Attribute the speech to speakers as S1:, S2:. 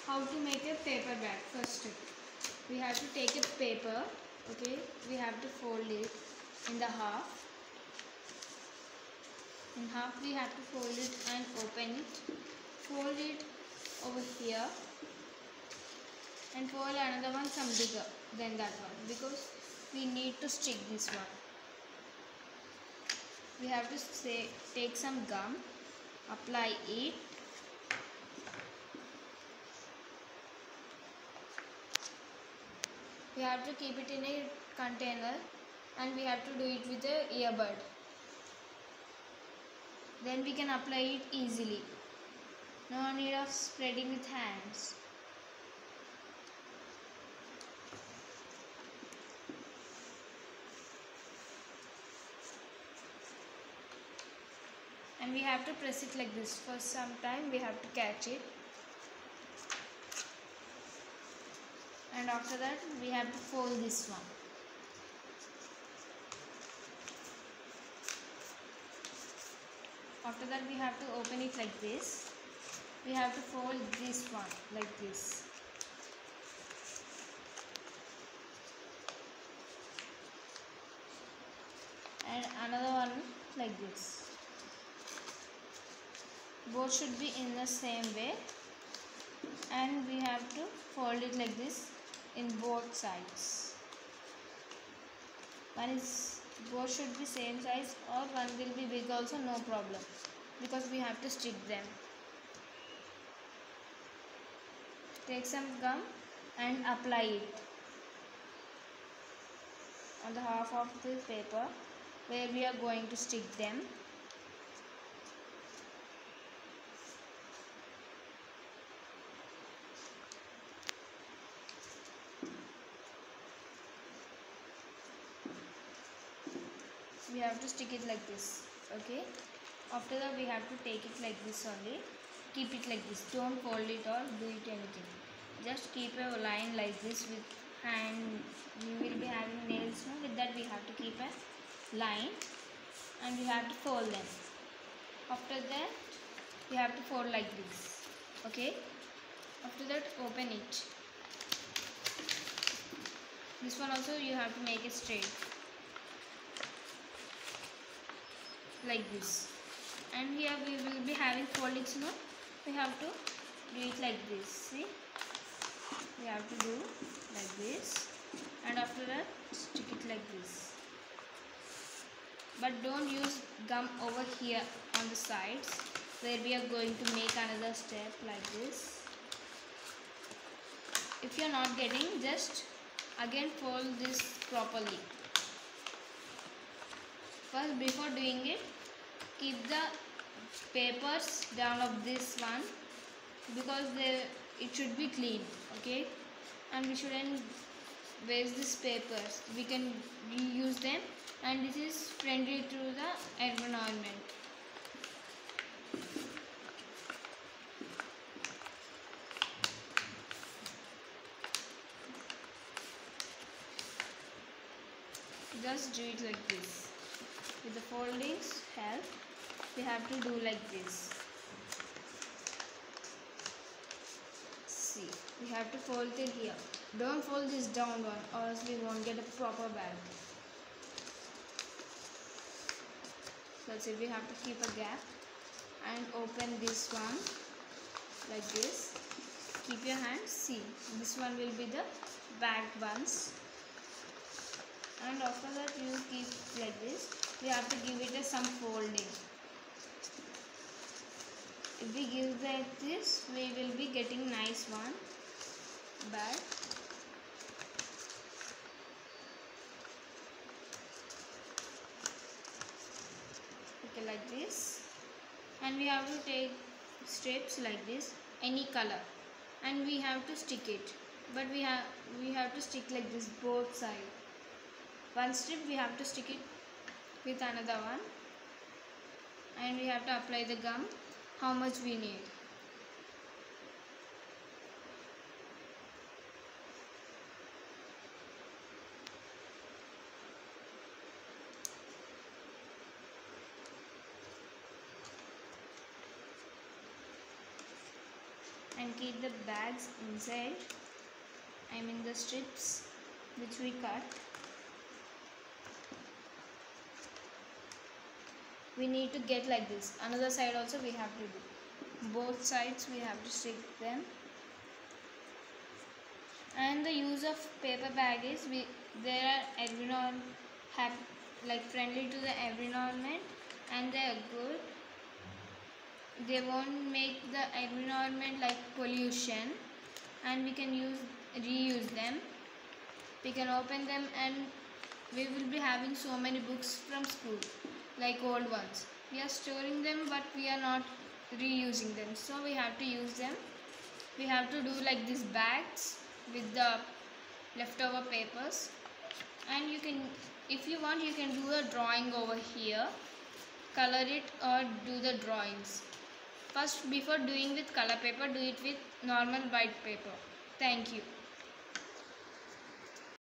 S1: how to make a paper bag. First step, we have to take a paper. Okay, we have to fold it in the half. In half we have to fold it and open it. Fold it over here and fold another one some bigger than that one, because we need to stick this one. We have to take some gum, apply it. We have to keep it in a container and we have to do it with a earbud. Then we can apply it easily. No need of spreading with hands. And we have to press it like this. For some time we have to catch it. And after that we have to fold this one. After that we have to open it like this. We have to fold this one like this. And another one like this. Both should be in the same way. And we have to fold it like this in both sides. Both should be same size, or one will be big also, no problem, because we have to stick them. Take some gum and apply it on the half of the paper where we are going to stick them. We have to stick it like this. Okay, after that we have to take it like this only. Keep it like this. Don't fold it or do it anything. Just keep a line like this with hand. We will be having nails. No? With that we have to keep a line and we have to fold them. After that we have to fold like this. Okay, after that open it. This one also you have to make it straight like this. And here we will be having foldings. No, we have to do it like this. See, we have to do like this, and after that stick it like this. But don't use gum over here on the sides where we are going to make another step like this. If you are not getting, just again fold this properly. First, before doing it, keep the papers down of this one, because it should be clean. Okay, and we shouldn't waste these papers. We can reuse them, and this is friendly to the environment. Just do it like this. With the foldings help, we have to do like this. See, we have to fold it here. Don't fold this down one, or else we won't get a proper bag. That's it. We have to keep a gap and open this one like this. Keep your hands. See, this one will be the bagged ones. And after that you keep like this. We have to give it some folding. If we give like this, we will be getting nice one bag. Okay, like this. And we have to take strips like this, any color, and we have to stick it. But we have to stick like this both sides. One strip we have to stick it with another one, and we have to apply the gum how much we need. And and keep the bags inside. I mean the strips which we cut. We need to get like this. Another side also we have to do. Both sides we have to stick them. And the use of paper bag is they are like friendly to the environment, and they are good. They won't make the environment like pollution, and we can reuse them. We can open them, and we will be having so many books from school, like old ones. We are storing them, but we are not reusing them, so we have to use them. We have to do like these bags with the leftover papers, and you can, if you want, you can do a drawing over here, color it or do the drawings. First, before doing with color paper, do it with normal white paper. Thank you.